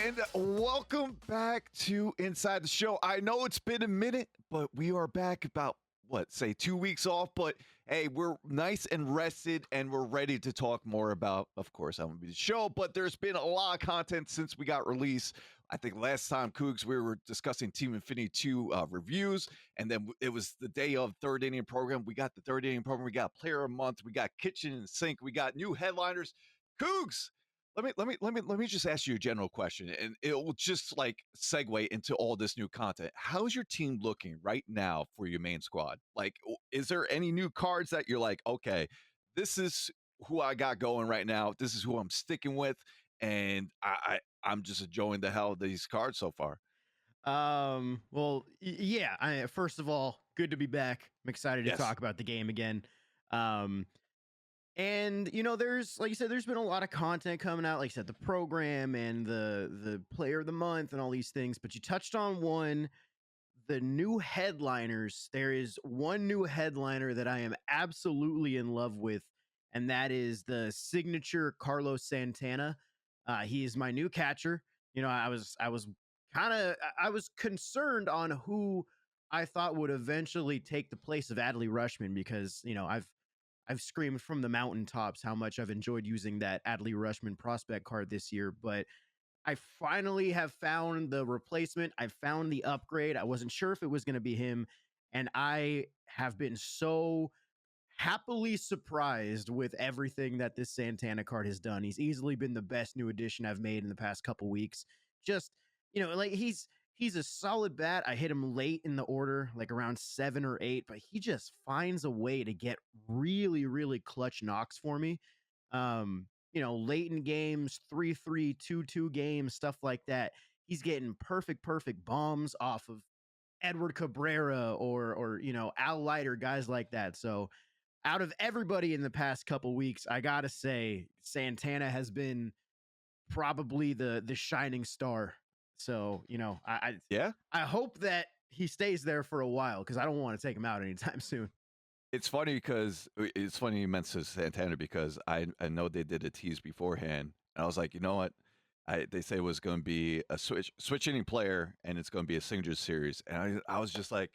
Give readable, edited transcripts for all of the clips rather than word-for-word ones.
And welcome back to Inside the Show. I know it's been a minute, but we are back about, 2 weeks off. But hey, we're nice and rested, and we're ready to talk more about, of course, MLB The Show. But there's been a lot of content since we got released. I think last time, Cougs, we were discussing Team Infinity 2 reviews, and then it was the day of third inning program. We got the third inning program. We got Player of the Month. We got Kitchen and Sink. We got new headliners. Cougs, let me just ask you a general question, and it will just like segue into all this new content. How's your team looking right now for your main squad? Like, is there any new cards that you're like, okay, this is who I got going right now. This is who I'm sticking with, and I'm just enjoying the hell of these cards so far. Yeah. First of all, good to be back. I'm excited to Yes. talk about the game again. And there's, like you said, there's been a lot of content coming out. Like I said, the program and the Player of the Month and all these things. But you touched on one, the new headliners. There is one new headliner that I am absolutely in love with, and that is the signature Carlos Santana. He is my new catcher. I was concerned on who I thought would eventually take the place of Adley Rutschman, because I've screamed from the mountaintops how much I've enjoyed using that Adley Rutschman prospect card this year. But I finally have found the replacement. I found the upgrade. I wasn't sure if it was going to be him, and I have been so happily surprised with everything that this Santana card has done. He's easily been the best new addition I've made in the past couple weeks. Just, like he's a solid bat. I hit him late in the order, like around 7 or 8, but he just finds a way to get really, really clutch knocks for me. Late in games, 3-3, 2-2 games, stuff like that. He's getting perfect bombs off of Edward Cabrera or Al Leiter, guys like that. So out of everybody in the past couple weeks, I gotta say Santana has been probably the shining star. So, I hope that he stays there for a while, because I don't want to take him out anytime soon. It's funny you mentioned Santana, because I know they did a tease beforehand, and I was like, you know what? They say it was going to be a switch inning player, and it's going to be a signature series, and I was just like,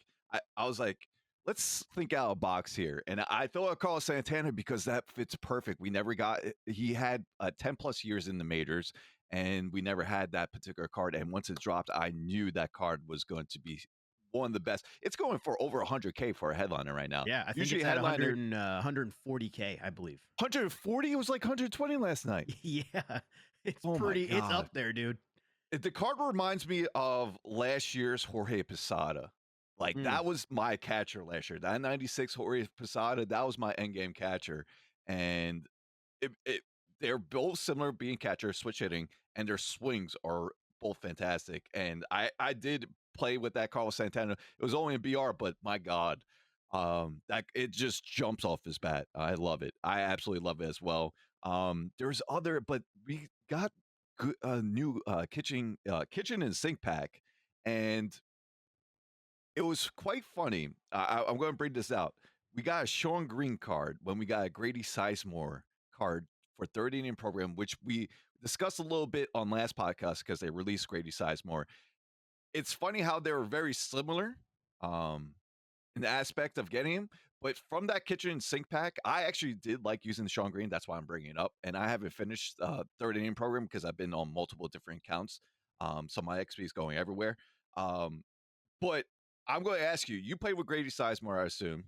I was like, let's think out of the box here, and I thought I'd call Santana because that fits perfect. We never got he had 10 plus years in the majors, and we never had that particular card. And once it dropped, I knew that card was going to be one of the best. It's going for over 100K for a headliner right now. Yeah, I think Usually it's at headliner 140K, I believe. 140. It was like 120 last night. Yeah, it's Oh my pretty. It's God. up there, dude. The card reminds me of last year's Jorge Posada. Like, that was my catcher last year. That 96 Jorge Posada, that was my endgame catcher. And they're both similar, being catcher, switch hitting, and their swings are both fantastic. And I did play with that Carlos Santana. It was only a BR, but my God, that it just jumps off his bat. I love it. I absolutely love it as well. There's other, but we got good, new kitchen and sink pack, and it was quite funny. I'm going to bring this out. We got a Sean Green card when we got a Grady Sizemore card for third inning program, which we discussed a little bit on last podcast because they released Grady Sizemore. It's funny how they were very similar in the aspect of getting him, but from that kitchen and sink pack, I actually did like using the Sean Green. That's why I'm bringing it up. And I haven't finished third inning program because I've been on multiple different accounts. So my XP is going everywhere. But I'm going to ask you, you played with Grady Sizemore, I assume.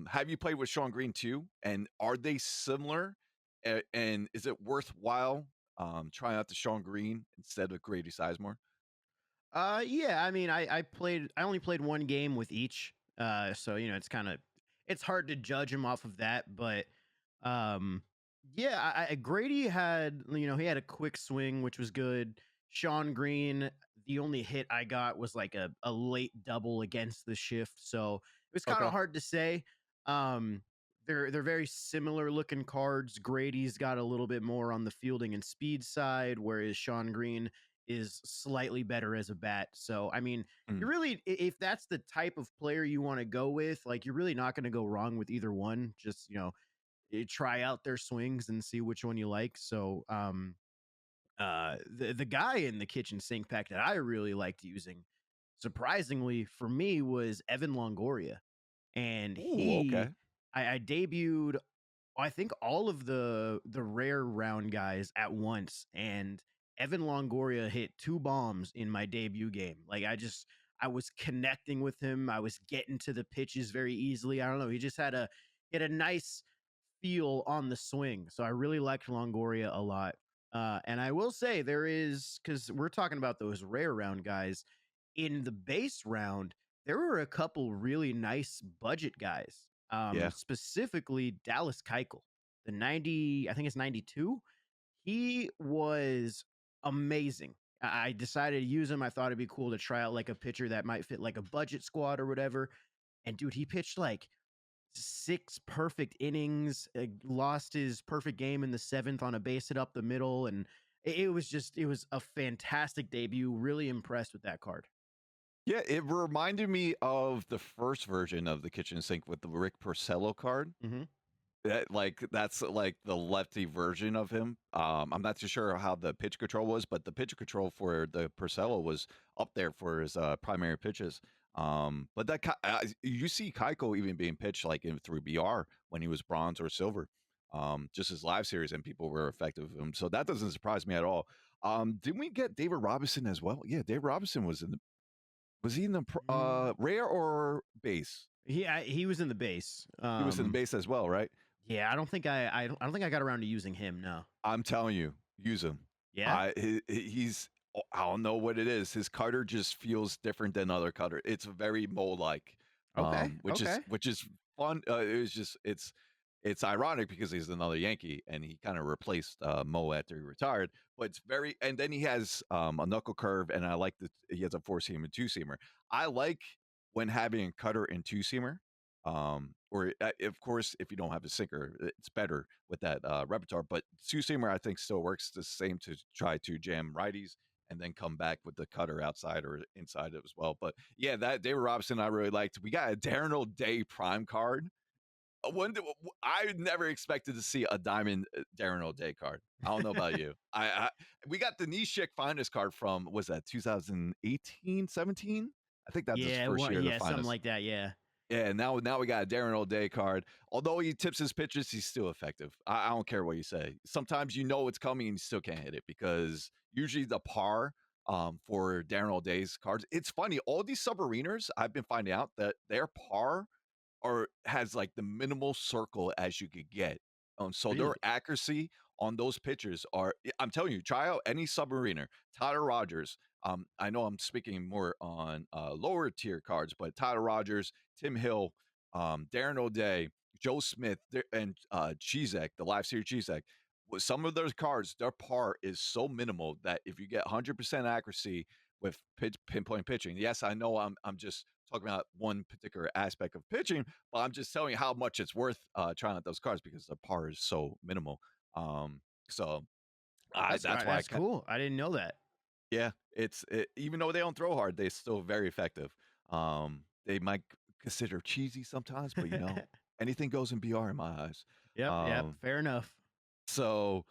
Have you played with Sean Green too? And are they similar? And is it worthwhile trying out the Sean Green instead of Grady Sizemore? Yeah, I mean, I only played one game with each. So it's hard to judge him off of that, but yeah, Grady had, he had a quick swing, which was good. Sean Green, the only hit I got was like a late double against the shift, so it was kind of Okay. hard to say. They're very similar looking cards. Grady's got a little bit more on the fielding and speed side, whereas Sean Green is slightly better as a bat. So, I mean, you really, if that's the type of player you want to go with, like, you're really not going to go wrong with either one. Just, try out their swings and see which one you like. So, The guy in the kitchen sink pack that I really liked using, surprisingly for me, was Evan Longoria, and Ooh, okay. I debuted I think all of the rare round guys at once, and Evan Longoria hit 2 bombs in my debut game. Like, I was connecting with him. I was getting to the pitches very easily. I don't know. He had a nice feel on the swing. So I really liked Longoria a lot. And I will say there is, because we're talking about those rare round guys in the base round, there were a couple really nice budget guys. Yeah. Specifically Dallas Keuchel, the 90, I think it's 92. He was amazing. I decided to use him. I thought it'd be cool to try out like a pitcher that might fit like a budget squad or whatever. And dude, he pitched like 6 perfect innings, lost his perfect game in the 7th on a base hit up the middle. And it was a fantastic debut. Really impressed with that card. Yeah, it reminded me of the first version of the kitchen sink with the Rick Porcello card. Mm-hmm. That's like the lefty version of him. I'm not too sure how the pitch control was, but the pitch control for the Porcello was up there for his primary pitches. But you see Keiko even being pitched like through BR when he was bronze or silver, just his live series, and people were effective with him. So that doesn't surprise me at all. Didn't we get David Robinson as well? Yeah, David Robinson was he in the rare or base? He was in the base. He was in the base as well, right? Yeah, I don't think I got around to using him. No. I'm telling you, use him. Yeah. He's I don't know what it is. His cutter just feels different than other cutter. It's very Mo-like, Okay. Okay. which is fun. It's ironic because he's another Yankee and he kind of replaced Mo after he retired. But it's very, and then he has a knuckle curve, and I like that he has a 4-seamer and 2-seamer. I like when having a cutter and 2-seamer. Or of course, if you don't have a sinker, it's better with that repertoire. But 2-seamer, I think, still works the same to try to jam righties and then come back with the cutter outside or inside as well. But yeah, that David Robinson I really liked. We got a Darren O'Day prime card. I never expected to see a diamond Darren O'Day card. I don't know about you. We got the Nishik finest card from, was that 2018, 17? I think that's his first year. Yeah, something like that. Yeah. Yeah, now we got a Darren O'Day card. Although he tips his pitches, he's still effective. I don't care what you say. Sometimes you know it's coming and you still can't hit it, because usually the par for Darren O'Day's cards. It's funny, all these subareners, I've been finding out that their par has like the minimal circle as you could get. So Really? their accuracy on those pitchers I'm telling you, try out any submariner. Tyler Rogers. I know I'm speaking more on lower tier cards, but Tyler Rogers, Tim Hill, Darren O'Day, Joe Smith, and Chizek, the live series Chizek. With some of those cards, their par is so minimal that if you get 100% accuracy with pinpoint pitching, yes, I know I'm just talking about one particular aspect of pitching, but I'm just telling you how much it's worth trying out those cards because the par is so minimal. So that's why That's cool. I didn't know that. yeah, even though they don't throw hard, they're still very effective. They might consider cheesy sometimes, but anything goes in BR in my eyes. Yep. Fair enough. So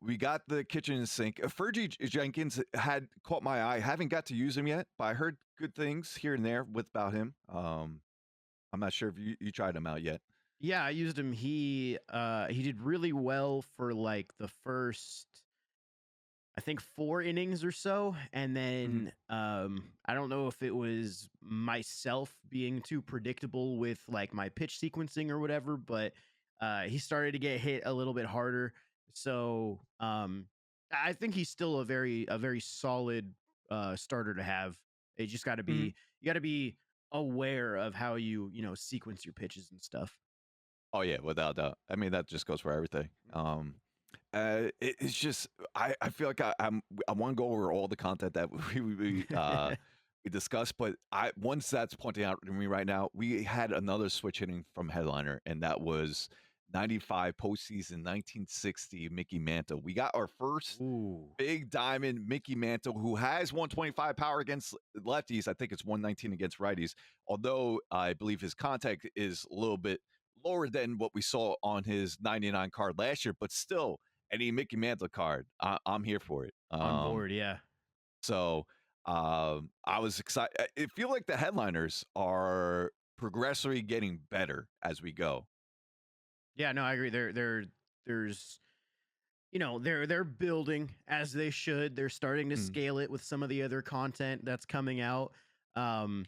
we got the kitchen sink. Fergie Jenkins had caught my eye. Haven't got to use him yet, but I heard good things here and there about him. I'm not sure if you tried him out yet. Yeah, I used him. He did really well for like the first, I think, 4 innings or so. And then I don't know if it was myself being too predictable with like my pitch sequencing or whatever, but he started to get hit a little bit harder. So I think he's still a very solid starter to have. You just got to be you got to be aware of how you sequence your pitches and stuff. Oh yeah, without doubt. I mean, that just goes for everything. It's just I feel like I want to go over all the content that we discussed, but one that's pointing out to me right now, we had another switch hitting from headliner, and that was 95 postseason 1960 Mickey Mantle. We got our first big diamond Mickey Mantle, who has 125 power against lefties. I think it's 119 against righties, although I believe his contact is a little bit lower than what we saw on his 99 card last year, but still any Mickey Mantle card, I'm here for it. On board, yeah. So I was excited. It feel like the headliners are progressively getting better as we go. Yeah, no, I agree. There's they're building as they should. They're starting to Mm, scale it with some of the other content that's coming out. Um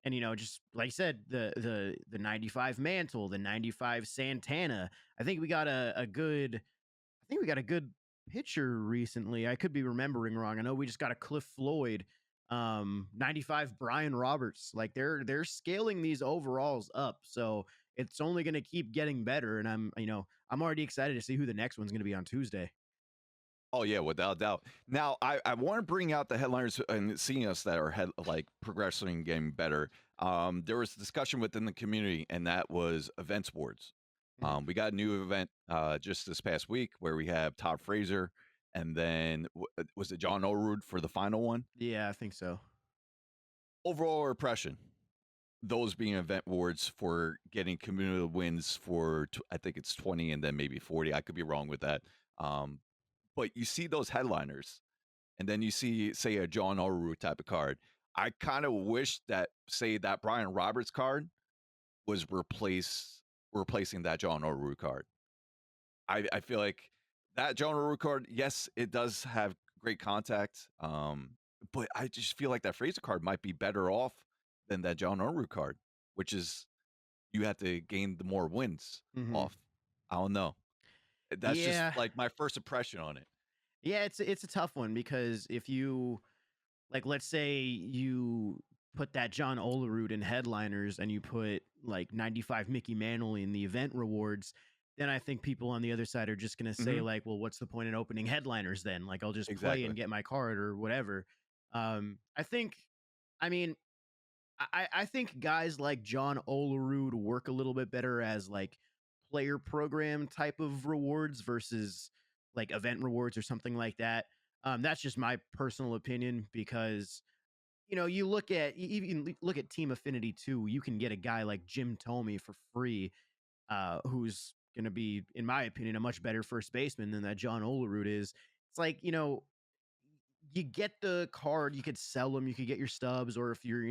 and just like you said, the 95 Mantle, the 95 Santana. I think we got a good I think we got a good pitcher recently. I could be remembering wrong. I know we just got a Cliff Floyd 95 Brian Roberts. Like they're scaling these overalls up. So it's only going to keep getting better, and I'm already excited to see who the next one's going to be on Tuesday. Oh yeah, without doubt. Now I want to bring out the headliners and seeing us that are like progressing and getting better. There was discussion within the community, and that was events boards. Mhm. We got a new event just this past week where we have Todd Frazier, and then was it John Olerud for the final one? Yeah, I think so. Overall impression, those being event boards for getting cumulative wins for I think it's 20 and then maybe 40. I could be wrong with that. Um, but you see those headliners and then you see, say, a John Oru type of card. I kind of wish that, say, that Brian Roberts card was replacing that John Oru card. I feel like that John Oru card, yes, it does have great contact, but I just feel like that Fraser card might be better off than that John Oru card, which is you have to gain the more wins Hmm. off. I don't know. That's just Yeah, like my first impression on it. yeah, it's a tough one because if you like, let's say you put that John Olerud in headliners and you put like 95 Mickey Mantle in the event rewards, then I think people on the other side are just going to say Hmm. like, well, what's the point in opening headliners then? Like, I'll just play and Exactly. get my card or whatever. I think, I mean, I think guys like John Olerud work a little bit better as like player program type of rewards versus like event rewards or something like that. That's just my personal opinion because you look at even look at Team Affinity too. You can get a guy like Jim Tomey for free, who's going to be, in my opinion, a much better first baseman than that John Olerud is. It's like you get the card, you could sell them, you could get your stubs, or if you're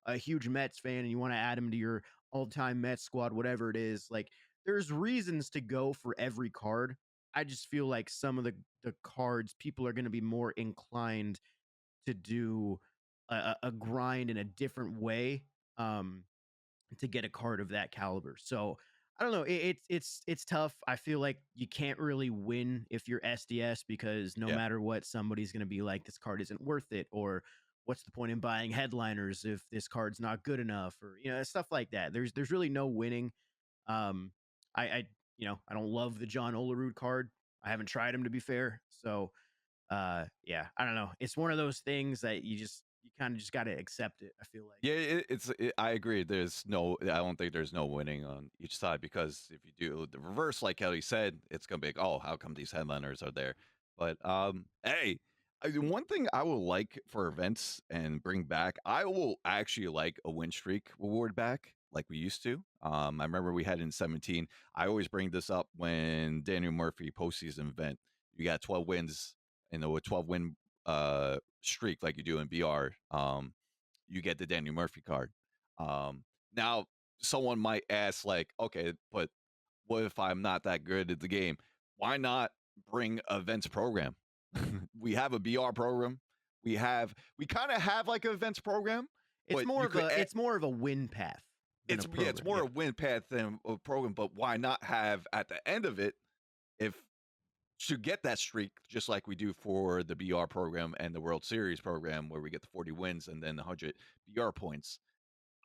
a huge Mets fan and you want to add them to your all-time Mets squad, whatever it is, like there's reasons to go for every card. I just feel like some of the cards people are going to be more inclined to do a grind in a different way to get a card of that caliber. So I don't know. It's tough. I feel like you can't really win if you're SDS because no Yeah. matter what, somebody's going to be like, this card isn't worth it, or what's the point in buying headliners if this card's not good enough, or stuff like that. There's really no winning. Um, I don't love the John Olerud card. I haven't tried him to be fair. So yeah, I don't know. It's one of those things that you kind of just got to accept it, I feel like. Yeah, I agree. I don't think there's no winning on each side because if you do the reverse, like Kelly said, it's gonna be like, oh, how come these headliners are there? But hey, one thing I will like for events and bring back, I will actually like a win streak reward back, like we used to. I remember we had it in 17. I always bring this up when Daniel Murphy postseason event. You got 12 wins, a 12 win streak like you do in BR. You get the Daniel Murphy card. Now, someone might ask, like, okay, but what if I'm not that good at the game? Why not bring events program? We have a BR program. We kind of have like an events program, It's but more you of could. a it's more of a win path than a Yeah, it's program. more Yeah. a win path than a program. But why not have at the end of it, if to get that streak, just like we do for the BR program and the World Series program, where we get the 40 wins and then the 100 BR points.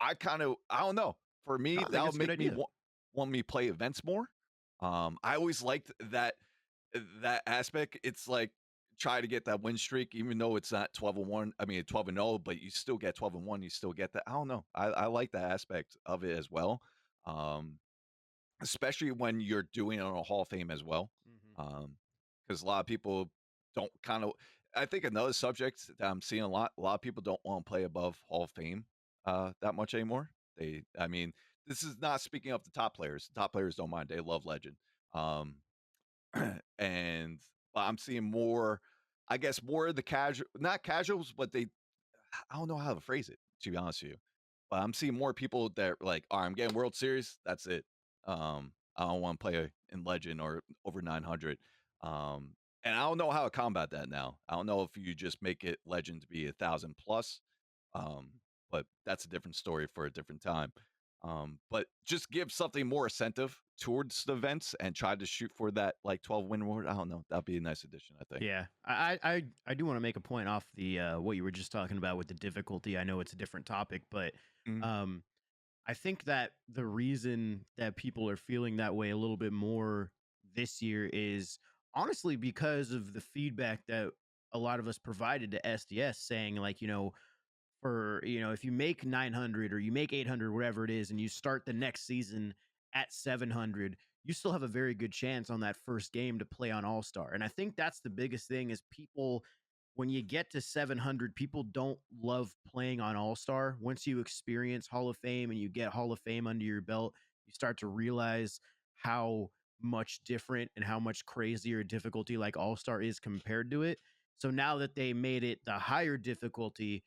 I don't know. For me, I think that would that's a good make me idea. want me play events more. I always liked that aspect. It's like try to get that win streak, even though it's not 12-1. I mean 12-0, but you still get 12-1. You still get that. I don't know. I like that aspect of it as well. Um, Especially when you're doing it on a Hall of Fame as well. Mhm. Because a lot of people don't kind of. I think another subject that I'm seeing a lot of people don't want to play above Hall of Fame that much anymore. I mean, this is not speaking of the top players. The top players don't mind; they love Legend. Um, and I'm seeing more, I guess, more of the casual, not casuals, but I don't know how to phrase it, to be honest with you. But I'm seeing more people that are like, all right, I'm getting World Series. That's it. I don't want to play in Legend or over 900. Um, and I don't know how to combat that now. I don't know if you just make it Legend to be 1,000 plus. Um, but that's a different story for a different time. But just give something more incentive towards the events and try to shoot for that like 12 win reward. I don't know. That'd be a nice addition, I think. Yeah, I do want to make a point off the what you were just talking about with the difficulty. I know it's a different topic, but Mhm. um, I think that the reason that people are feeling that way a little bit more this year is honestly because of the feedback that a lot of us provided to SDS, saying like, for if you make 900 or you make 800, whatever it is, and you start the next season at 700, you still have a very good chance on that first game to play on All-Star. And I think that's the biggest thing is people, when you get to 700, people don't love playing on All-Star. Once you experience Hall of Fame and you get Hall of Fame under your belt, you start to realize how much different and how much crazier difficulty like All-Star is compared to it. So now that they made it the higher difficulty,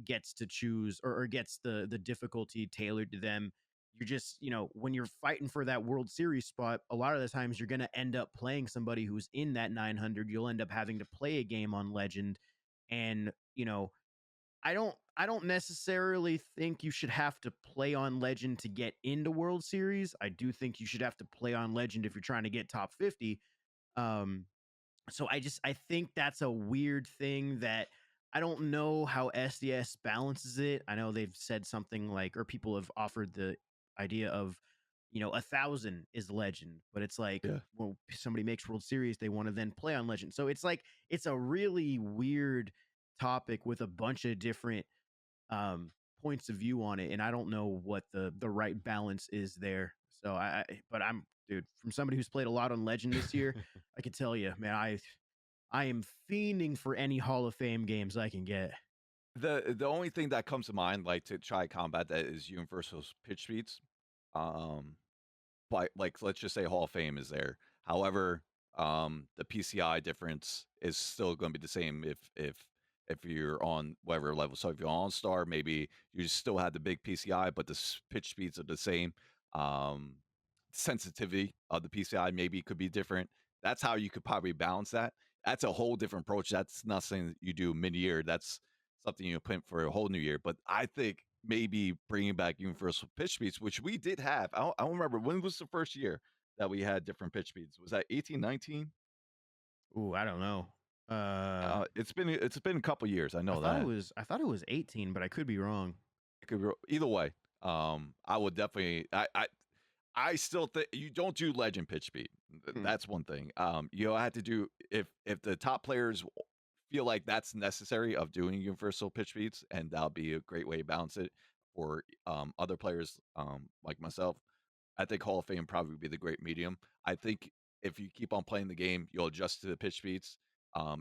gets to choose, or gets the difficulty tailored to them. You're just, when you're fighting for that World Series spot, a lot of the times you're going to end up playing somebody who's in that 900. You'll end up having to play a game on Legend. And, I don't necessarily think you should have to play on Legend to get into World Series. I do think you should have to play on Legend if you're trying to get top 50. Um, so I think that's a weird thing that I don't know how SDS balances it. I know they've said something like, or people have offered the idea of, 1,000 is Legend, but it's like, Yeah. well, somebody makes World Series, they want to then play on Legend. So it's like it's a really weird topic with a bunch of different um points of view on it, and I don't know what the right balance is there. So but I'm, dude, from somebody who's played a lot on Legend this year, I can tell you, man, I am fiending for any Hall of Fame games I can get. The only thing that comes to mind, like to try to combat that, is universal pitch speeds. Um, but like let's just say Hall of Fame is there. However, the PCI difference is still going to be the same if you're on whatever level. So if you're on star, maybe you still have the big PCI, but the pitch speeds are the same. Um, sensitivity of the PCI maybe could be different. That's how you could probably balance that. That's a whole different approach. That's not something that you do mid-year. That's something you plan for a whole new year. But I think maybe bringing back universal pitch speeds, which we did have. I don't remember when was the first year that we had different pitch speeds. Was that 18, 19? Ooh, I don't know. Uh, It's been a couple years. I I know thought it that. was I thought it was 18, but I could be wrong. It could be either way. I would definitely. I still think you don't do legend pitch speed. Hmm. That's one thing. You have to do if the top players feel like that's necessary of doing universal pitch speeds, and that'll be a great way to balance it. For other players like myself, I think Hall of Fame probably would be the great medium. I think if you keep on playing the game, you'll adjust to the pitch speeds.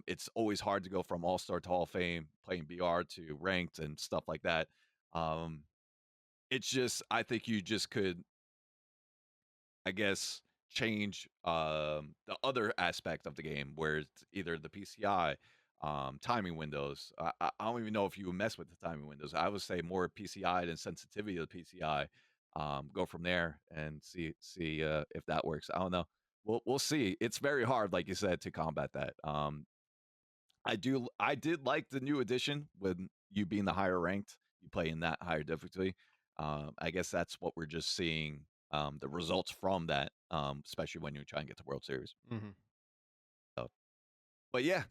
It's always hard to go from All Star to Hall of Fame, playing BR to ranked and stuff like that. Um, it's just I think you just could, I guess, change the other aspect of the game where it's either the PCI, timing windows. I don't even know if you would mess with the timing windows. I would say more PCI than sensitivity of the PCI. Go from there and see if that works. I don't know. We'll see. It's very hard, like you said, to combat that. I did like the new addition with you being the higher ranked, you play in that higher difficulty. I guess that's what we're just seeing, the results from that, especially when you try and get to World Series. Hmm. So, but yeah,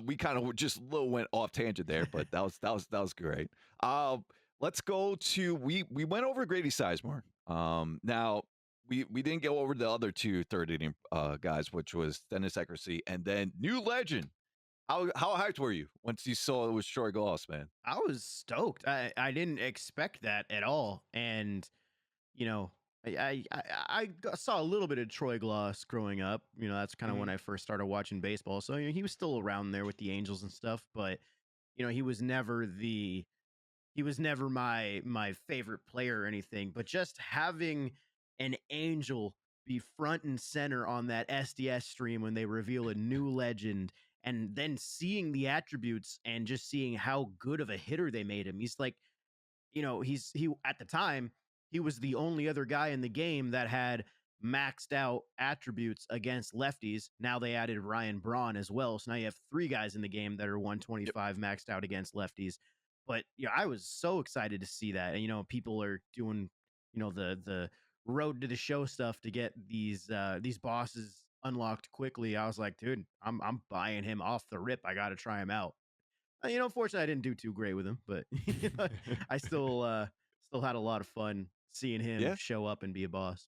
we kind of just a little went off tangent there, but that was great. Uh, let's go to we went over Grady Sizemore. Now we didn't go over the other two third inning guys, which was Dennis Eckersley and then new legend. How hyped were you once you saw it was Troy Glaus, man? I was stoked. I didn't expect that at all, and you know, saw a little bit of Troy Gloss growing up. That's kind of when Mhm. I first started watching baseball. So he was still around there with the Angels and stuff, but he was never my favorite player or anything. But just having an Angel be front and center on that SDS stream when they reveal a new legend, and then seeing the attributes and just seeing how good of a hitter they made him. He's like, he at the time, he was the only other guy in the game that had maxed out attributes against lefties. Now they added Ryan Braun as well. So now you have 3 guys in the game that are 125 maxed out against lefties. But yeah, I was so excited to see that. And people are doing, the road to the show stuff to get these bosses unlocked quickly. I was like, dude, I'm buying him off the rip. I got to try him out. Fortunately, I didn't do too great with him, but I still had a lot of fun seeing him Yeah. show up and be a boss.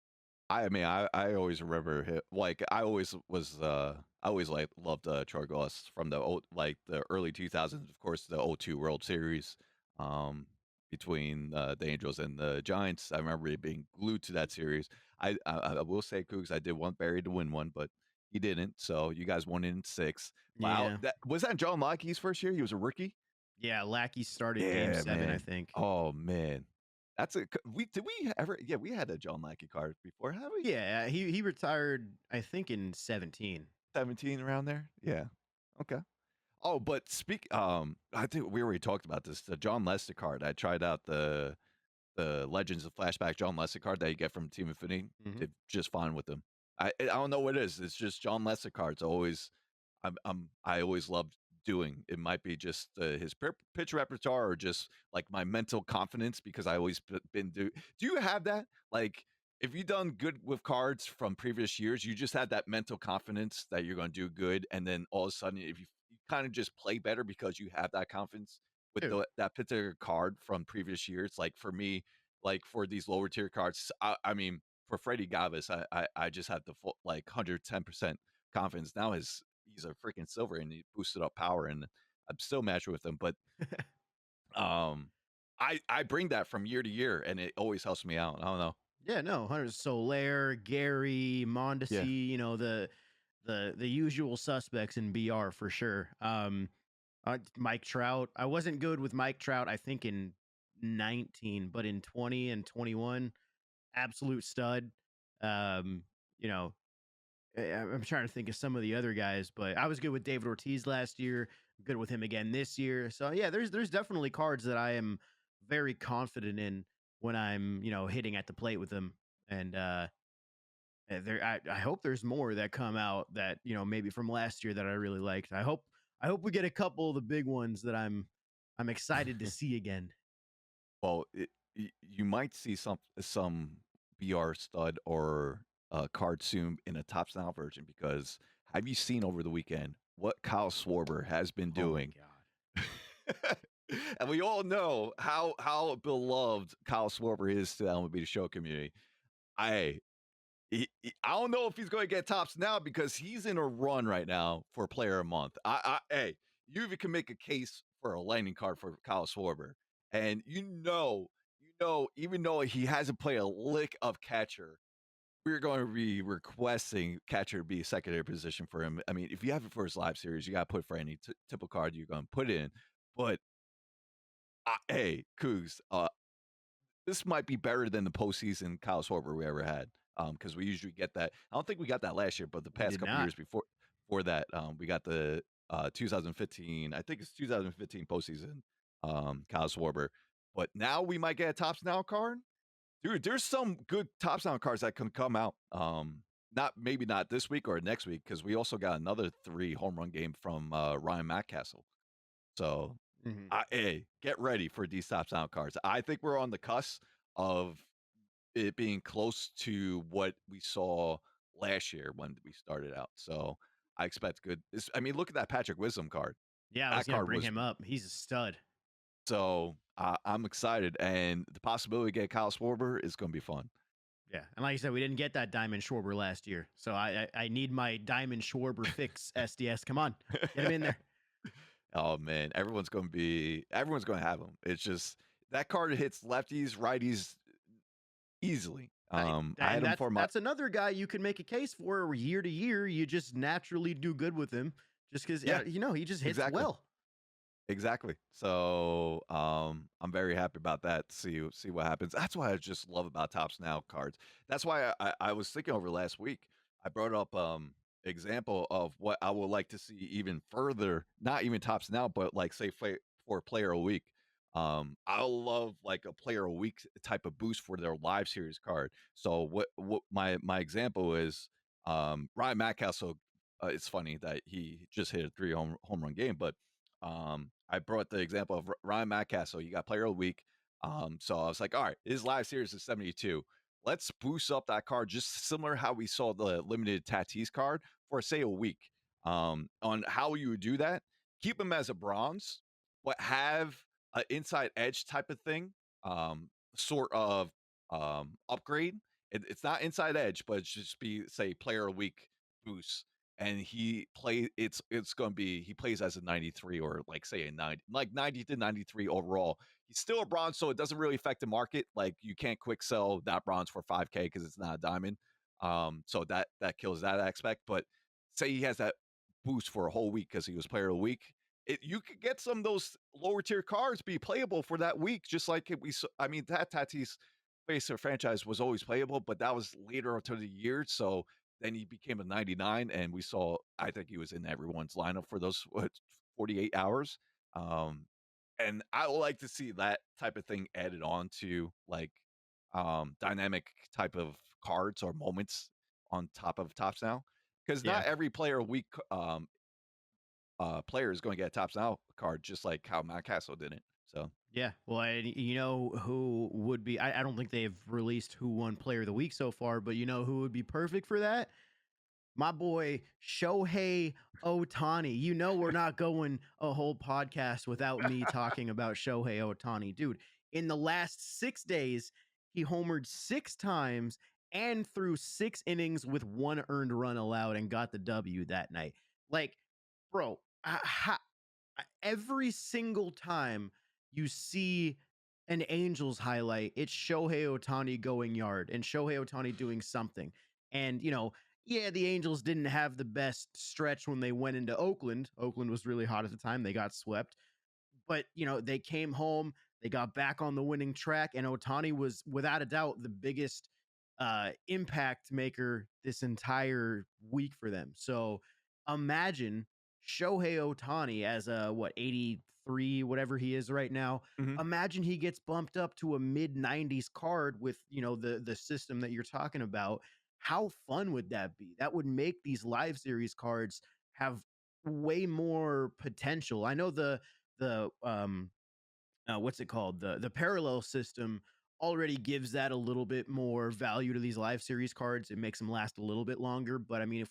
I mean, I always remember him, like I always was I always like loved Chargos from the old, like the early 2000s, of course, the '02 World Series um between the Angels and the Giants. I remember it being glued to that series. I will say, Cougs, I did want Barry to win one, but he didn't. So you guys won in 6. Wow, Yeah. that John Lockey's first year? He was a rookie? Yeah, Lackey started game Yeah, 7, I man. think. Oh man. That's a we ever, yeah, we had a John Lackey card before, have we? Yeah, he retired, I think, in 17. 17 around there? Yeah. Okay. Oh, but I think we already talked about this. The John Lester card. I tried out the Legends of Flashback John Lester card that you get from Team Infinity. Mhm. Did just fine with them. I don't know what it is. It's just John Lester cards. I always loved doing. It might be just his pitch repertoire, or just like my mental confidence, because I always been do. Do you have that? Like, if you done good with cards from previous years, you just had that mental confidence that you're going to do good, and then all of a sudden, if you kind of just play better because you have that confidence with Dude. that particular card from previous years. Like for me, like for these lower tier cards, I mean, for Freddie Gavis, I just had the full, like 110% confidence. Now he's a freaking silver, and he boosted up power, and I'm still matching with him. But um, I bring that from year to year, and it always helps me out. I don't know. Yeah, no, Hunter Soler, Gary, Yeah. Mondesi, the usual suspects in BR for sure. Mike Trout. I wasn't good with Mike Trout, I think, in 19, but in 20 and 21, absolute stud. Um, you know, I'm trying to think of some of the other guys, but I was good with David Ortiz last year. Good with him again this year. So yeah, there's definitely cards that I am very confident in when I'm hitting at the plate with them. And I hope there's more that come out that maybe from last year that I really liked. I hope we get a couple of the big ones that I'm excited to see again. Well, you might see some BR stud or card soon in a Tops Now version, because have you seen over the weekend what Kyle Schwarber has been Oh my doing? god. And we all know how beloved Kyle Schwarber is to the MLB The Show community. I I don't know if he's going to get Tops Now, because he's in a run right now for Player of the Month. Hey, you even can make a case for a lightning card for Kyle Schwarber, and even though he hasn't played a lick of catcher, we're going to be requesting catcher to be a secondary position for him. I mean, if you have it for his live series, you got to put for any typical card you're going to put in. But hey, Cougs, this might be better than the postseason Kyle Schwarber we ever had. Because we usually get that. I don't think we got that last year, but the We past did couple not. years before that, we got the 2015. I think it's 2015 postseason Kyle Schwarber. But now we might get a Tops Now card. Dude, there's some good Tops Now cards that can come out. Maybe not this week or next week, because we also got another 3 home run game from Ryan Mountcastle. So Mhm. hey, get ready for these Tops Now cards. I think we're on the cusp of it being close to what we saw last year when we started out. So I expect good. I mean, look at that Patrick Wisdom card. Yeah, I was That gonna card bring was him up. He's a stud. so. I'm excited, and the possibility to get Kyle Schwarber is going to be fun. Yeah, and like you said, we didn't get that Diamond Schwarber last year, so I need my Diamond Schwarber fix SDS. Come on, get him in there. Oh man, everyone's going to have him. It's just that card hits lefties, righties easily. I had And him that's for my. that's another guy you can make a case for. Year to year, you just naturally do good with him, just because Yeah, he just hits exactly. well. Exactly. So I'm very happy about that. See what happens. That's why I just love about Tops Now cards. That's why I was thinking over last week. I brought up example of what I would like to see even further. Not even Tops Now, but like say for player a week. I love like a player a week type of boost for their live series card. So what my example is Ryan Mountcastle. It's funny that he just hit a home run game, but I brought the example of Ryan Mountcastle. You got player of the week. So I was like, all right, his live series is 72. Let's boost up that card just similar how we saw the limited Tatis card for say a week. On how you would do that, keep him as a bronze, but have an inside edge type of thing, sort of upgrade. It's not inside edge, but it's just be say player of the week boost and it's going to be he plays as a 93 or like say a 90 like 90 to 93 overall. He's still a bronze, so it doesn't really affect the market. Like you can't quick sell that bronze for 5K because it's not a diamond. So that kills that aspect. But say he has that boost for a whole week because he was player of the week. You could get some of those lower tier cards be playable for that week, just like I mean, that Tatis face or franchise was always playable, but that was later into the year. So then he became a 99, and we saw. I think he was in everyone's lineup for those 48 hours. Um, and I would like to see that type of thing added on to like dynamic type of cards or moments on top of Tops Now, because Yeah. not every player week player is going to get a Tops Now card, just like how Matt Castle didn't. So Yeah. Well, you know who would be, I don't think they've released who won player of the week so far, but you know who would be perfect for that? My boy Shohei Ohtani. You know we're not going a whole podcast without me talking about Shohei Ohtani. Dude, in the last 6 days, he homered 6 times and threw 6 innings with 1 earned run allowed and got the W that night. Like, bro, every single time you see an Angels highlight, it's Shohei Ohtani going yard and Shohei Ohtani doing something. And, you know, yeah, the Angels didn't have the best stretch when they went into Oakland. Oakland was really hot at the time. They got swept. But, you know, they came home, they got back on the winning track, and Ohtani was without a doubt the biggest impact maker this entire week for them. So imagine Shohei Ohtani as a 83, whatever he is right now. mhm. Imagine he gets bumped up to a mid 90s card with, you know, the system that you're talking about. How fun would that be? That would make these live series cards have way more potential. I know the what's it called, the parallel system already gives that a little bit more value to these live series cards. It makes them last a little bit longer, but I mean, if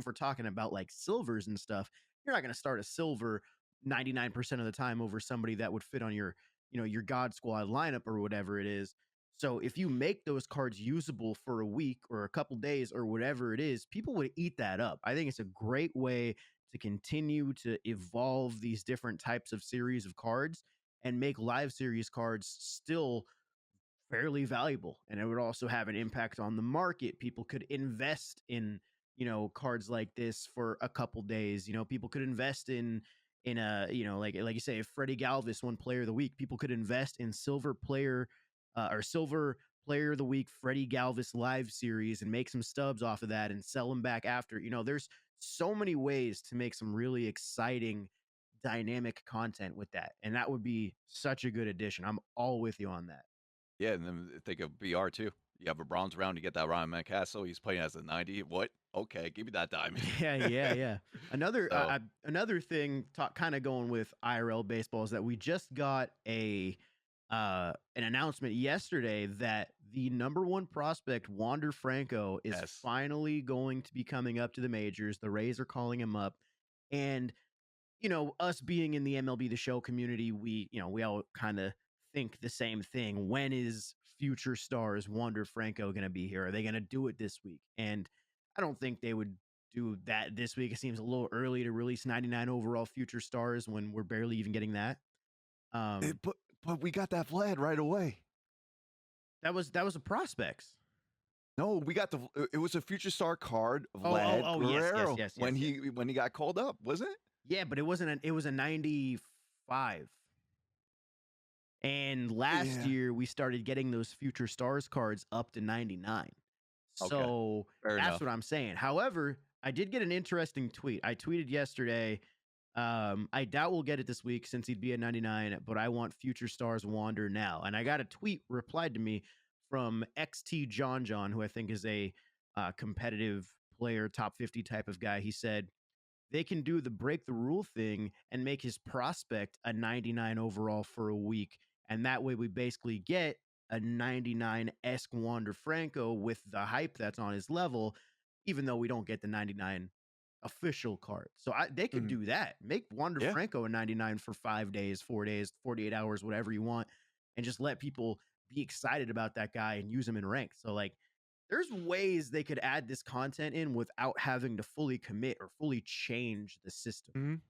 we're talking about like silvers and stuff, you're not going to start a silver 99% of the time over somebody that would fit on your, you know, your god squad lineup or whatever it is. So if you make those cards usable for a week or a couple days or whatever it is, people would eat that up. I think it's a great way to continue to evolve these different types of series of cards and make live series cards still fairly valuable. And it would also have an impact on the market. People could invest in, you know, cards like this for a couple days. You know, people could invest in a, you know, like you say, if Freddie Galvis won player of the week, people could invest in silver player of the week Freddie Galvis live series and make some stubs off of that and sell them back after. You know, there's so many ways to make some really exciting dynamic content with that. And that would be such a good addition. I'm all with you on that. Yeah, and then think of BR too. You have a bronze round, you get that Ryan Mountcastle. He's playing as a 90. What? Okay, give me that diamond. Yeah. So Another thing, kind of going with IRL baseball, is that we just got an announcement yesterday that the number 1 prospect, Wander Franco, is yes, finally going to be coming up to the majors. The Rays are calling him up, and you know, us being in the MLB The Show community, we all kind of think the same thing. When is future stars Wander Franco going to be here? Are they going to do it this week? And I don't think they would do that this week. It seems a little early to release 99 overall future stars when we're barely even getting that. it, Um, but we got that Vlad right away. that was a prospects. No, we got it was a future star card, Vlad Oh, yes, Guerrero, yes. when he got called up, was it? Yeah, but it wasn't. It was a 95 5. And last Yeah. year, we started getting those Future Stars cards up to 99. Okay. So Fair that's enough. what I'm saying. However, I did get an interesting tweet. I tweeted yesterday. I doubt we'll get it this week since he'd be at 99, but I want Future Stars Wander now. And I got a tweet replied to me from XT John, who I think is a competitive player, top 50 type of guy. He said, they can do the break the rule thing and make his prospect a 99 overall for a week. And that way we basically get a 99-esque Wander Franco with the hype that's on his level, even though we don't get the 99 official card. So they could Mhm. do that. Make Wander Yeah. Franco a 99 for 5 days, 4 days, 48 hours, whatever you want, and just let people be excited about that guy and use him in rank. So like there's ways they could add this content in without having to fully commit or fully change the system.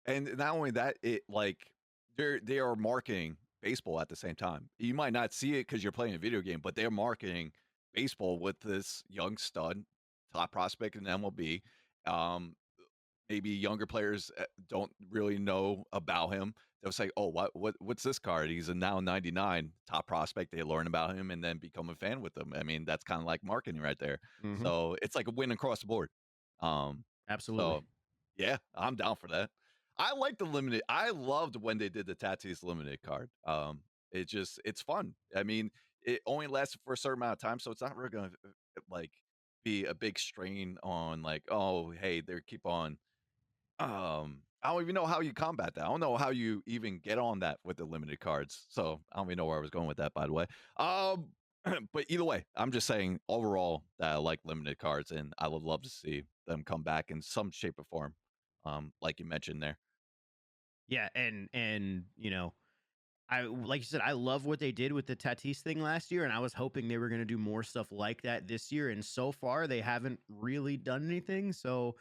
Mhm. And not only that, they are marketing baseball at the same time. You might not see it because you're playing a video game, but they're marketing baseball with this young stud, top prospect in MLB. Um, Maybe younger players don't really know about him. They'll say, "Oh, what's this card? He's a now 99 top prospect." They learn about him and then become a fan with him. I mean, that's kind of like marketing right there. Mm-hmm. So it's like a win across the board. Um, Absolutely. so yeah, I'm down for that. I like the limited. I loved when they did the Tatis limited card. It's fun. I mean, it only lasted for a certain amount of time, so it's not really going to like be a big strain on like, oh, hey, they keep on I don't even know how you combat that. I don't know how you even get on that with the limited cards. So I don't even know where I was going with that, by the way. Um, but either way, I'm just saying overall that I like limited cards, and I would love to see them come back in some shape or form, like you mentioned there. Yeah, and I like you said, I love what they did with the Tatis thing last year, and I was hoping they were going to do more stuff like that this year. And so far, they haven't really done anything. So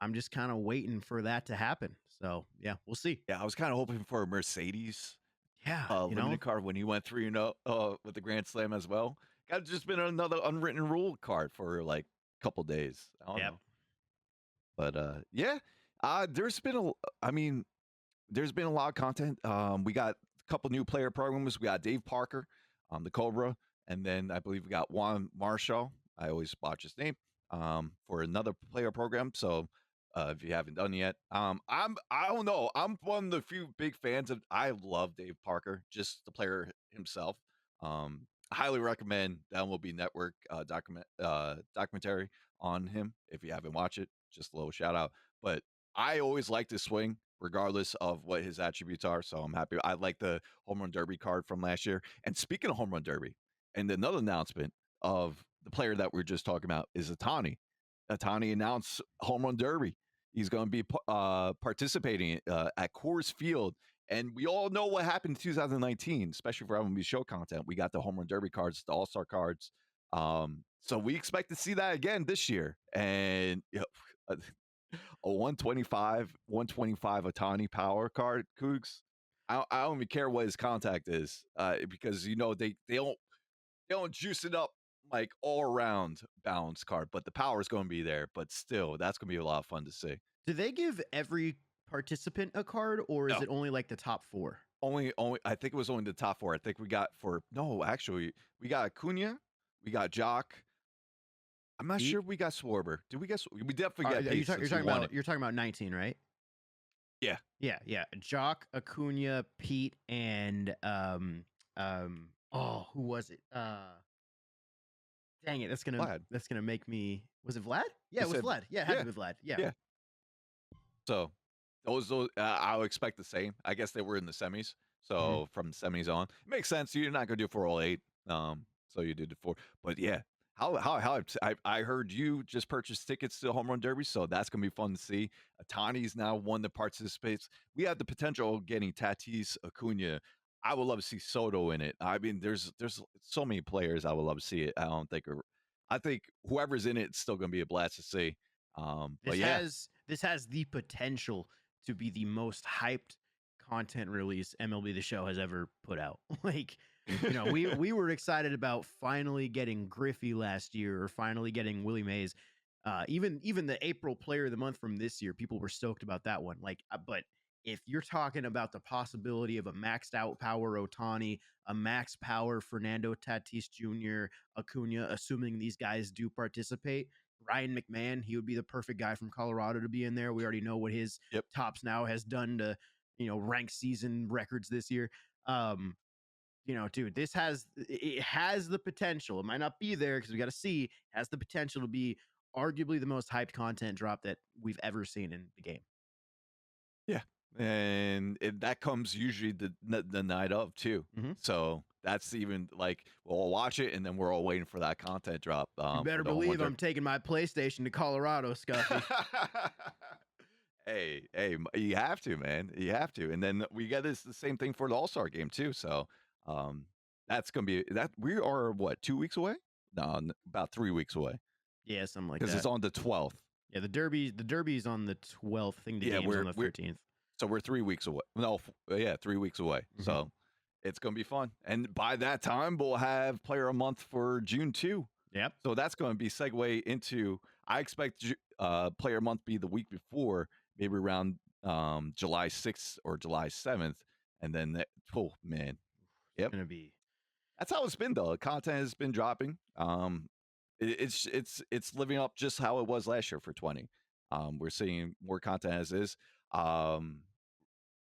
I'm just kind of waiting for that to happen. So yeah, we'll see. Yeah, I was kind of hoping for a Mercedes Yeah, limited card when he went through, with the Grand Slam as well. Got just been another unwritten rule card for like a couple days. I don't Yep. know, but yeah, there's been I mean, there's been a lot of content. We got a couple new player programs. We got Dave Parker, the Cobra, and then I believe we got Juan Marshall. I always botch his name. For another player program. So if you haven't done yet, I don't know. I'm one of the few big fans of. I love Dave Parker, just the player himself. I highly recommend that will be network documentary on him if you haven't watched it. Just a little shout out. But I always like to swing regardless of what his attributes are. So I'm happy. I like the home run derby card from last year. And speaking of home run derby, and another announcement of the player that we are just talking about is Atani. Atani announced home run derby. He's going to be participating at Coors Field. And we all know what happened in 2019, especially for MLB Show content. We got the home run derby cards, the All-Star cards. So we expect to see that again this year. And a 125 Otani power card, Cougs. I don't even care what his contact is, because they don't juice it up like all around balance card, but the power is going to be there. But still, that's going to be a lot of fun to see. Do they give every participant a card, or is No, it only like the top 4? only I think it was only the top four. I think we got for no, actually, we got Acuna, we got Jock. I'm not Pete? sure if we got Swarber. Did we get? We definitely Are get you Pace since we won it. you're talking about 19, right? Yeah, Yeah. Jock, Acuna, Pete, and oh, who was it? Dang it, Vlad. that's gonna make me. Was it Vlad? Yeah, You it was said, Vlad. Yeah, it had yeah, to be Vlad. Yeah. yeah. So those I would expect the same. I guess they were in the semis. Mhm. So from the semis on, it makes sense. You're not going to do it for all eight. So you did it for. But yeah, I heard you just purchased tickets to the home run derby, so that's going to be fun to see. Atani's now one that participates. We have the potential of getting Tatis, Acuna. I would love to see Soto in it. I mean, there's so many players I would love to see it. I think whoever's in it's still going to be a blast to see. But yeah, This has the potential to be the most hyped content release MLB The Show has ever put out. Like, we were excited about finally getting Griffey last year, or finally getting Willie Mays. Even the April Player of the Month from this year, people were stoked about that one. Like, but if you're talking about the possibility of a maxed out power Otani, a max power Fernando Tatis Jr., Acuna, assuming these guys do participate, Ryan McMahon, he would be the perfect guy from Colorado to be in there. We already know what his Yep. tops now has done to, rank season records this year. Dude, it has the potential. It might not be there because we got to see. It has the potential to be arguably the most hyped content drop that we've ever seen in the game. Yeah, and that comes usually the night of too. Mm-hmm. So that's even like we'll all watch it, and then we're all waiting for that content drop. You better believe I'm taking my PlayStation to Colorado, Scuffy. Hey, you have to, man. You have to. And then we got the same thing for the All-Star game too. So that's gonna be that. We are what, 2 weeks away? No, about 3 weeks away. Yeah, something like that. Because it's on the 12th. Yeah, the Derby's on the 12th. I think the game's on the 13th. So we're 3 weeks away. No, 3 weeks away. Mm-hmm. So it's going to be fun. And by that time, we'll have Player of the Month for June 2. Yep. So that's going to be segue into, I expect Player of the Month be the week before, maybe around July 6th or July 7th. And then, oh, man. Yep. It's going to be. That's how it's been, though. Content has been dropping. It's living up just how it was last year for 20. We're seeing more content as is.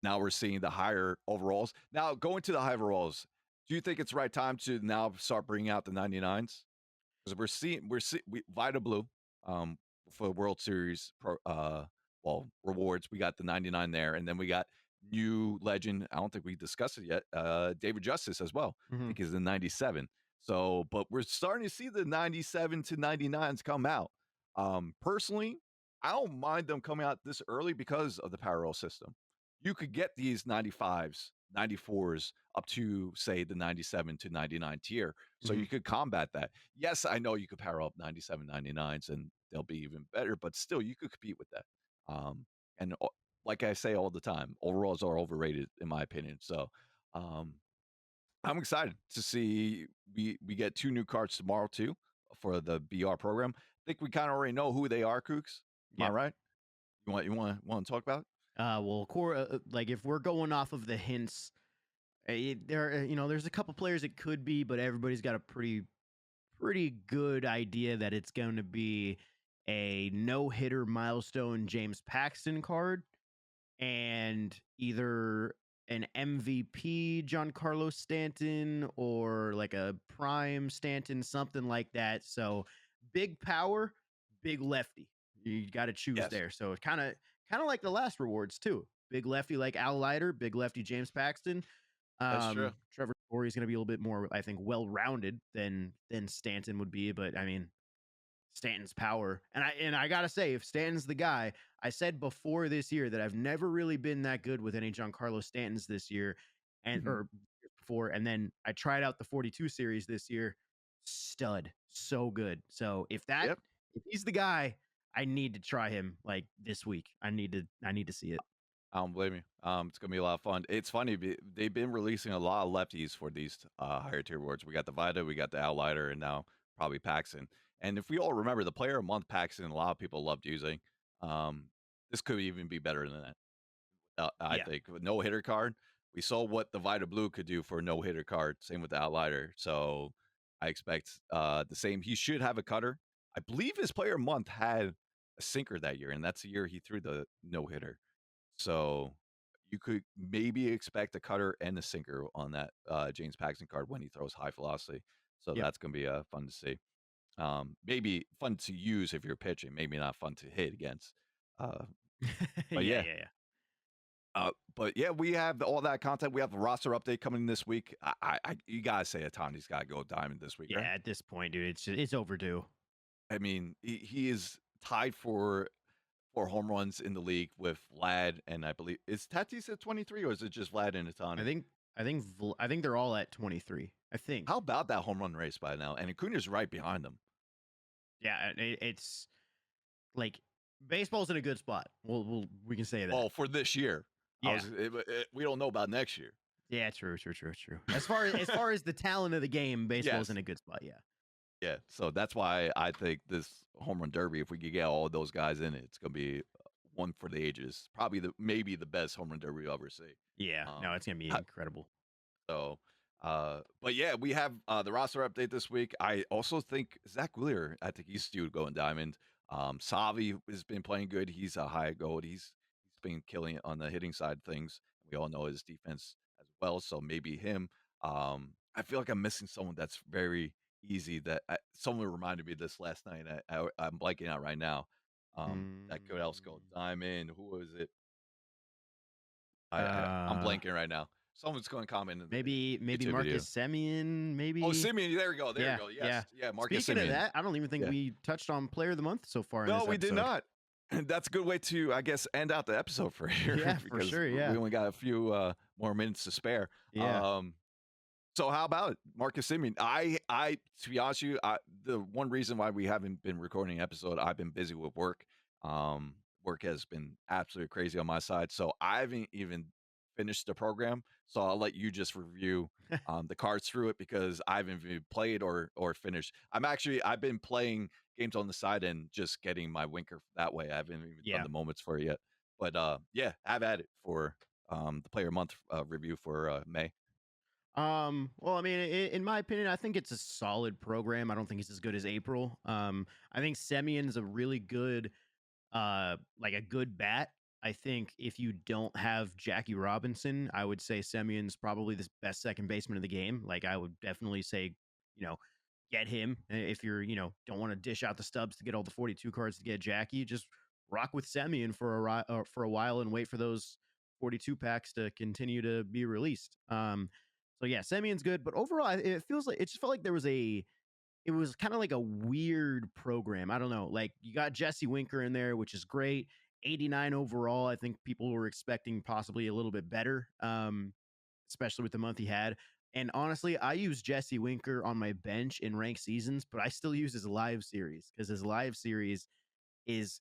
Now we're seeing the higher overalls. Now going to the high overalls, do you think it's the right time to now start bringing out the 99s? Because we're seeing Vita Blue for World Series rewards. We got the 99 there, and then we got new legend. I don't think we discussed it yet. David Justice as well. Mm-hmm. I think is the 97. So, but we're starting to see the 97 to 99s come out. Personally, I don't mind them coming out this early because of the parallel system. You could get these 95s, 94s up to, say, the 97 to 99 tier. So you could combat that. Yes, I know you could power up 97, 99s and they'll be even better, but still you could compete with that. And like I say all the time, overalls are overrated in my opinion. So I'm excited to see we get 2 new cards tomorrow too for the BR program. I think we kind of already know who they are, Kooks. Am I right? You want to talk about it? Well, like if we're going off of the hints, there's a couple players it could be, but everybody's got a pretty good idea that it's going to be a no-hitter milestone James Paxton card and either an MVP Giancarlo Stanton or like a prime Stanton, something like that. So big power, big lefty. You got to choose there. So it's kind of like the last rewards too. Big lefty like Al Leiter, big lefty James Paxton. That's true. Trevor Story is going to be a little bit more, I think, well-rounded than Stanton would be. But I mean, Stanton's power, and I gotta say, if Stanton's the guy, I said before this year that I've never really been that good with any Giancarlo Stantons this year, or before, and then I tried out the 42 series this year. Stud, so good. So if he's the guy, I need to try him like this week. I need to see it. I don't blame you. It's gonna be a lot of fun. It's funny, they've been releasing a lot of lefties for these higher tier awards. We got the Vita, we got the Al Leiter, and now probably Paxton. And if we all remember, the Player of the Month Paxton, a lot of people loved using. This could even be better than that. I think with no hitter card, we saw what the Vita Blue could do for a no hitter card. Same with the Al Leiter. So I expect the same. He should have a cutter. I believe his Player of the Month had a sinker that year, and that's the year he threw the no hitter. So you could maybe expect a cutter and a sinker on that James Paxton card when he throws high velocity. So that's going to be fun to see. Maybe fun to use if you're pitching, maybe not fun to hit against. But but yeah, we have all that content. We have the roster update coming this week. You gotta say Otani's got to go diamond this week. Yeah, right? At this point, dude, it's overdue. I mean, he is tied for home runs in the league with Vlad, and I believe is Tatis at 23, or is it just Vlad and Otani? I think they're all at 23. I think. How about that home run race by now? And Acuna's right behind them. Yeah, it's like baseball's in a good spot. We can say that. Well, for this year, yeah. We don't know about next year. Yeah, true. As far as the talent of the game, baseball's in a good spot. Yeah. Yeah, so that's why I think this home run derby, if we could get all of those guys in it, it's going to be one for the ages. Probably maybe the best home run derby you'll ever see. Yeah, no, Um, it's gonna be I- incredible. so, but yeah, we have the roster update this week. I also think Zach Wheeler, I think he's due to go in diamond. Savi has been playing good. He's a high gold. He's been killing it on the hitting side of things. We all know his defense as well. So maybe him. I feel like I'm missing someone that's very easy. Someone reminded me of this last night. I'm blanking out right now. That could else go Mm, diamond. Who was it? I'm uh, blanking right now. Someone's going to comment in the maybe YouTube video. Marcus Semien, Oh, maybe. Simeon, there we go. There we Yeah, go. yeah. Yes. Yeah, Marcus Speaking of Simeon. that, I don't even think Yeah. we touched on Player of the Month so far in No, this we did episode. not. And that's a good way to, I guess, end out the episode for here Yeah, for because sure. we Yeah, only got a few more minutes to spare. yeah. So how about it? Marcus Simeon? To be honest with you, the one reason why we haven't been recording an episode, I've been busy with work. Work has been absolutely crazy on my side, so I haven't even finished the program. So I'll let you just review the cards through it because I haven't even played or finished. I've been playing games on the side and just getting my winker that way. I haven't even done Yeah. the moments for it yet. But yeah, have at it for the player month review for May. Well, I mean, in my opinion, I think it's a solid program. I don't think it's as good as April. I think Semion's a really good, like a good bat. I think if you don't have Jackie Robinson, I would say Semion's probably the best second baseman of the game. Like I would definitely say, you know, get him if you're, don't want to dish out the stubs to get all the 42 cards to get Jackie. Just rock with Semien for a while and wait for those 42 packs to continue to be released. So yeah, Semion's good, but overall, it feels like it just felt like it was kind of like a weird program. I don't know. Like you got Jesse Winker in there, which is great. 89 overall. I think people were expecting possibly a little bit better, especially with the month he had. And honestly, I use Jesse Winker on my bench in ranked seasons, but I still use his live series because his live series is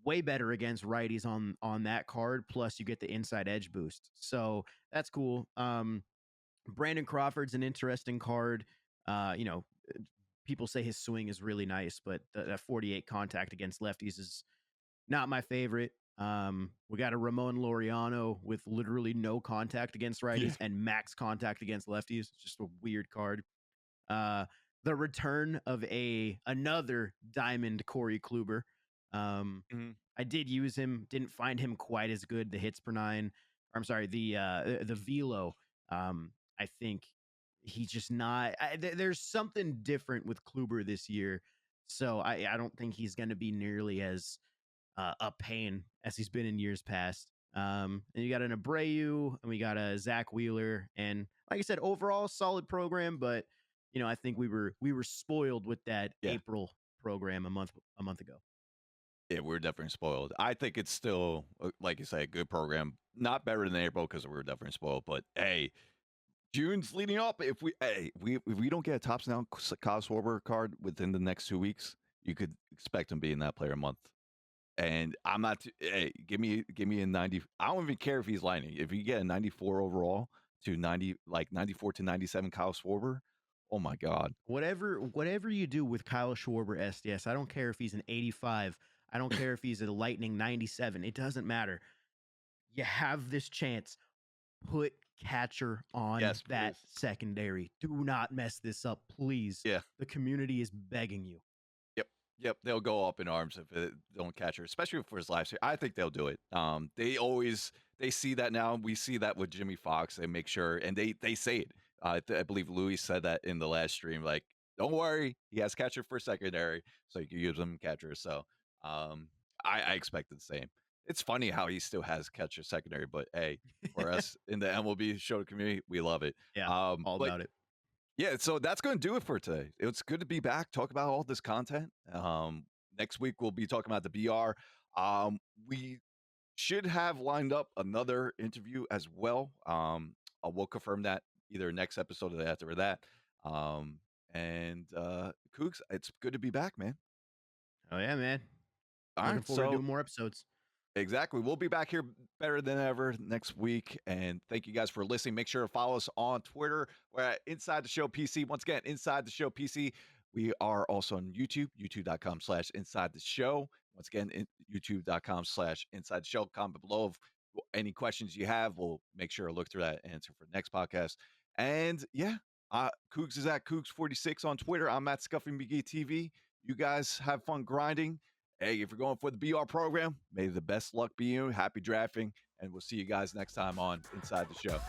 way better against righties on that card. Plus, you get the inside edge boost, so that's cool. Brandon Crawford's an interesting card. Uh, you know, people say his swing is really nice, but that 48 contact against lefties is not my favorite. We got a Ramon Loriano with literally no contact against Yeah. righties and max contact against lefties. It's just a weird card. Uh, the return of another diamond Corey Kluber. Mhm. I did use him, didn't find him quite as good. The hits per nine, or I'm sorry, the velo. I think he's just not. There's something different with Kluber this year, so I don't think he's going to be nearly as a pain as he's been in years past. And you got an Abreu, and we got a Zach Wheeler, and like I said, overall solid program. But I think we were spoiled with that Yeah. April program a month ago. Yeah, we're definitely spoiled. I think it's still, like you say, a good program. Not better than April because we're definitely spoiled. But hey, June's leading up. If we don't get a tops down Kyle Schwarber card within the next 2 weeks, you could expect him being that player month. And I'm not. Hey, give me a 90. I don't even care if he's lining. If you get a 94 overall to 90, like 94 to 97 Kyle Schwarber, oh my god. Whatever you do with Kyle Schwarber SDS, I don't care if he's an 85. I don't care if he's a lightning 97. It doesn't matter. You have this chance. Put catcher on Yes, that please. secondary. Do not mess this up, please. Yeah. The community is begging you. Yep, they'll go up in arms if it don't catch her, especially for his live stream. I think they'll do it. They see that now. We see that with Jimmy Fox. They make sure, and they say it. I believe Louis said that in the last stream. Like, don't worry, he has catcher for secondary, so you can use him catcher. So, I expected the same. It's funny how he still has catcher secondary, but hey, for us in the MLB show community, we love it. Yeah, all But about it. yeah, so that's going to do it for today. It's good to be back, talk about all this content. Next week we'll be talking about the BR. We should have lined up another interview as well. We'll confirm that either next episode or after that. And Kooks, it's good to be back, man. Oh yeah, man. All Looking right, forward to so doing more episodes. exactly. We'll be back here better than ever next week. And thank you guys for listening. Make sure to follow us on Twitter. We're at Inside the Show PC. Once again, Inside the Show PC. We are also on YouTube, youtube.com/Inside the Show. Once again, youtube.com/inside the show. Comment below of any questions you have. We'll make sure to look through that and answer for the next podcast. And yeah, Cougs is at Cougs46 on Twitter. I'm at Scuffy McGee TV. You guys have fun grinding. Hey, if you're going for the BR program, may the best luck be you. Happy drafting, and we'll see you guys next time on Inside the Show.